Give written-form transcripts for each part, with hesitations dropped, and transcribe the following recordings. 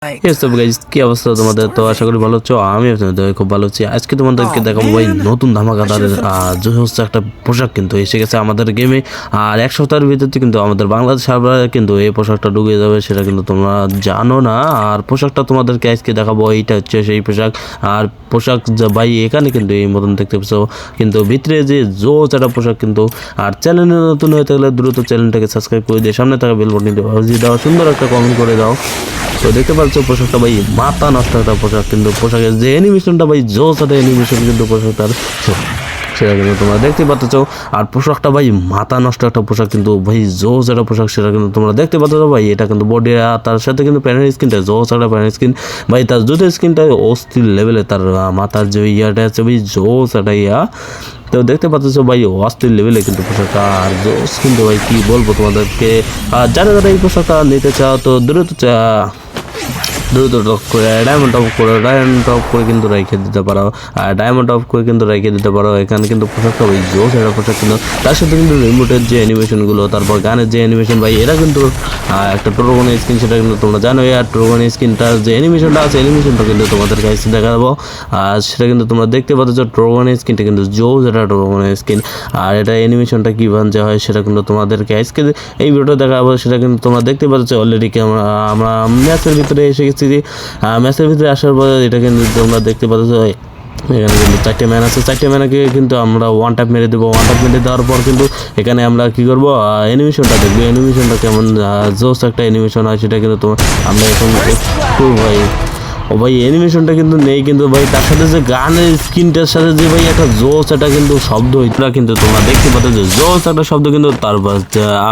Guys কি অবস্থা তোমাদের? তো আশা করি ভালো আছো। আমি আপনাদের খুব ভালো আছি। আজকে তোমাদেরকে দেখাবো ভাই নতুন ধামাকাদার হচ্ছে একটা পোশাক কিন্তু এসে গেছে আমাদের গেমে। আর এক সপ্তাহের ভিতরে কিন্তু আমাদের বাংলাদেশ সার্ভারে কিন্তু এই পোশাকটা ঢুকে যাবে, সেটা কিন্তু তোমরা জানো না। আর পোশাকটা তোমাদেরকে আজকে দেখাবো, এইটা হচ্ছে সেই পোশাক। আর পোশাক ভাই এখানে কিন্তু এই মতন দেখতে পাচ্ছ, কিন্তু ভিতরে যে জোস একটা পোশাক কিন্তু। আর চ্যানেলে নতুন হয়ে থাকলে দ্রুত চ্যানেলটাকে সাবস্ক্রাইব করে দিয়ে সামনে থাকা বেল বাটনটি বাজিয়ে দাও, সুন্দর একটা কমেন্ট করে দাও। তো দেখতে পাচ্ছ পোশাকটা ভাই মাথা নষ্ট একটা পোশাক, কিন্তু পোশাকের যে অ্যানিমেশনটা ভাই জোস একটা অ্যানিমেশন কিন্তু পোশাকটার, সেটা কিন্তু তোমরা দেখতে পাচ্ছ। আর পোশাকটা ভাই মাথা নষ্ট একটা পোশাক, কিন্তু ভাই জোস একটা পোশাক, সেটা কিন্তু তোমরা দেখতে পাচ্ছ ভাই। এটা কিন্তু বডি, তার সাথে কিন্তু প্যানের স্কিনটা জোস একটা প্যানের স্কিন ভাই। তার জুতের স্কিনটা অস্থির লেভেলে, তার মাথার যে ইয়াটা আছে ভাই জোস একটা ইয়া। তো দেখতে পাচ্ছ ভাই অস্থির লেভেলে কিন্তু পোশাকটা আর জোস কিন্তু ভাই, কি বলবো তোমাদেরকে। আর যারা যারা এই পোশাকটা নিতে চাও তো দ্রুত টপ করে ডায়মন্ড টপ করে কিন্তু রেখে দিতে পারো। আর ডায়মন্ড টপ করে কিন্তু রেখে দিতে পারো। এখানে কিন্তু পোশাকটা ভাই জোস একটা পোশাক, কিন্তু তার সাথে কিন্তু রিমোটের যে অ্যানিমেশনগুলো, তারপর গানের যে অ্যানিমেশন ভাই, এরা কিন্তু একটা টোরগনের স্কিন, সেটা কিন্তু তোমরা জানো। আর টোরগনের স্কিনটার যে অ্যানিমেশনটা আছে, অ্যানিমেশনটা কিন্তু তোমাদের কাছে দেখাবো। আর সেটা কিন্তু তোমরা দেখতে পাচ্ছ, টোরগনের স্কিনটা কিন্তু জোস একটা টোরগনের স্কিন। আর এটা অ্যানিমেশনটা কী ভাঞ্জা হয় সেটা কিন্তু তোমাদেরকে আজকে এই ভিডিও দেখাবো। সেটা কিন্তু তোমরা দেখতে পাচ্ছ অলরেডি। আমরা ম্যাচের ভিতরে এসে গেছি। ম্যাচের ভিতরে আসার পরে এটা কিন্তু তোমরা দেখতে পাচ্ছ, এখানে কিন্তু 4টে ম্যান আছে। 4টে ম্যানকে কিন্তু আমরা ওয়ান ট্যাপ মেরে দেবো। ওয়ান ট্যাপ মেরে দেওয়ার পর কিন্তু এখানে আমরা কী করবো, অ্যানিমেশনটা দেখবো। অ্যানিমেশনটা কেমন জোস একটা অ্যানিমেশন হয় সেটা কিন্তু আমরা এখন একটু ভাই, ও ভাই অ্যানিমেশনটা কিন্তু নেই, কিন্তু ভাই তার সাথে যে গানের স্ক্রিনটার সাথে যে ভাই একটা জোস একটা কিন্তু শব্দ হইতরা কিন্তু তোমরা দেখতে পাচ্ছ যে জোস একটা শব্দ কিন্তু। তারপর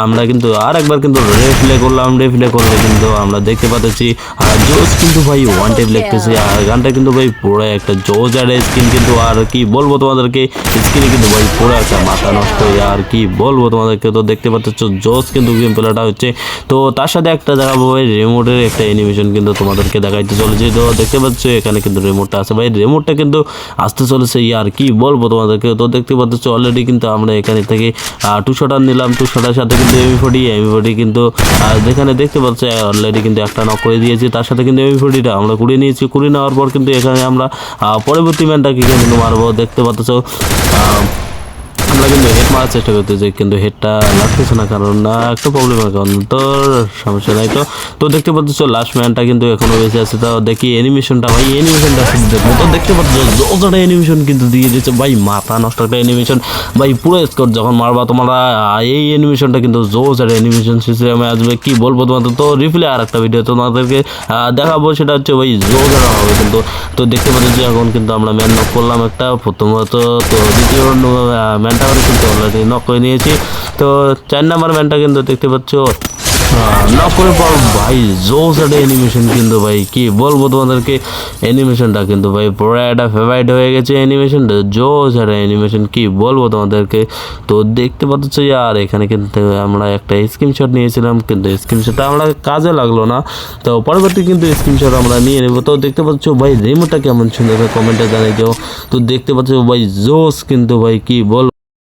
আমরা কিন্তু আর একবার কিন্তু রেপ্লে করলাম। রেপ্লে করলে কিন্তু আমরা দেখতে পাচ্ছি আর জোস কিন্তু ভাই ওয়ান টাইপ লাগতেছে। আর গানটা কিন্তু ভাই পুরো একটা জোস আর স্কিন কিন্তু। আর কি বলবো তোমাদেরকে, স্কিনে কিন্তু ভাই পুরো একটা মাথা নষ্ট হয়ে, আর কি বলবো তোমাদেরকে। তো দেখতে পাচ্ছ জোস কিন্তু গেম প্লেটা হচ্ছে। তো তার সাথে একটা দেখাবো ভাই রিমোটের একটা অ্যানিমেশন কিন্তু তোমাদেরকে দেখাইতে চলেছে। তো দেখতে পাচ্ছ এখানে কিন্তু রিমোটটা আছে ভাই, রিমোটটা কিন্তু আসতে চলেছে। আর কি বলবো তোমাদেরকে। তো দেখতে পাচ্ছ অলরেডি কিন্তু আমরা এখানে থেকে 200 নিলাম। 200টার সাথে কিন্তু এমি40 কিন্তু যেখানে দেখতে পাচ্ছ অলরেডি কিন্তু একটা নক করে দিয়েছি। তার সাথে কিন্তু এমি40টা আমরা কুড়িয়ে নিয়েছি। কুড়িয়ে নেওয়ার পর কিন্তু এখানে আমরা পরবর্তী ম্যানটাকে কিন্তু মারবো। দেখতে পাচ্ছ আমরা কিন্তু হেড মারার চেষ্টা করতেছি, কিন্তু হেডটা লাগতেছে না, কারণ একটা প্রবলেমের কারণ। তো সমস্যা নাই। তো দেখতে পাচ্ছ লাস্ট ম্যানটা কিন্তু এখনো বেঁচে আছে। তো দেখি অ্যানিমেশনটা ভাই, অ্যানিমেশনটা দেখবো। তো দেখতে পাচ্ছ জোজটা অ্যানিমেশন কিন্তু দিয়ে দিচ্ছে ভাই, মাথা নষ্ট একটা অ্যানিমেশন ভাই। পুরো স্কোর যখন মারবা তোমরা, এই অ্যানিমেশনটা কিন্তু জোজ একটা অ্যানিমেশন সিস্টেমে আসবে। কি বলবো তোমাদের। তো রিপ্লে আর একটা ভিডিও তোমাদেরকে দেখাবো, সেটা হচ্ছে ভাই জোজ হবে কিন্তু। তো দেখতে পাচ্ছি যে এখন কিন্তু আমরা ম্যান নক করলাম একটা প্রথমত। তো দ্বিতীয় ম্যানটা কিন্তু অলরেডি নক করে নিয়েছি। তো 4 নাম্বার ম্যানটা কিন্তু দেখতে পাচ্ছ নক করে পর ভাই জোস একটা অ্যানিমেশন কিন্তু ভাই। কি বলবো তোমাদেরকে, অ্যানিমেশনটা কিন্তু ভাই পুরো একটা ফেভারিট হয়ে গেছে অ্যানিমেশনটা, জোস একটা অ্যানিমেশন। কি বলবো তোমাদেরকে। তো দেখতে পাচ্ছ আর এখানে কিন্তু আমরা একটা স্ক্রিনশট নিয়েছিলাম, কিন্তু স্ক্রিনশটটা আমরা কাজে লাগলো না। তো পরবর্তী কিন্তু স্ক্রিনশট আমরা নিয়ে নেবো। তো দেখতে পাচ্ছ ভাই রিমোটটা কেমন সুন্দর কমেন্টে জানাই যাও। তো দেখতে পাচ্ছ ভাই জোস কিন্তু ভাই, কি বল।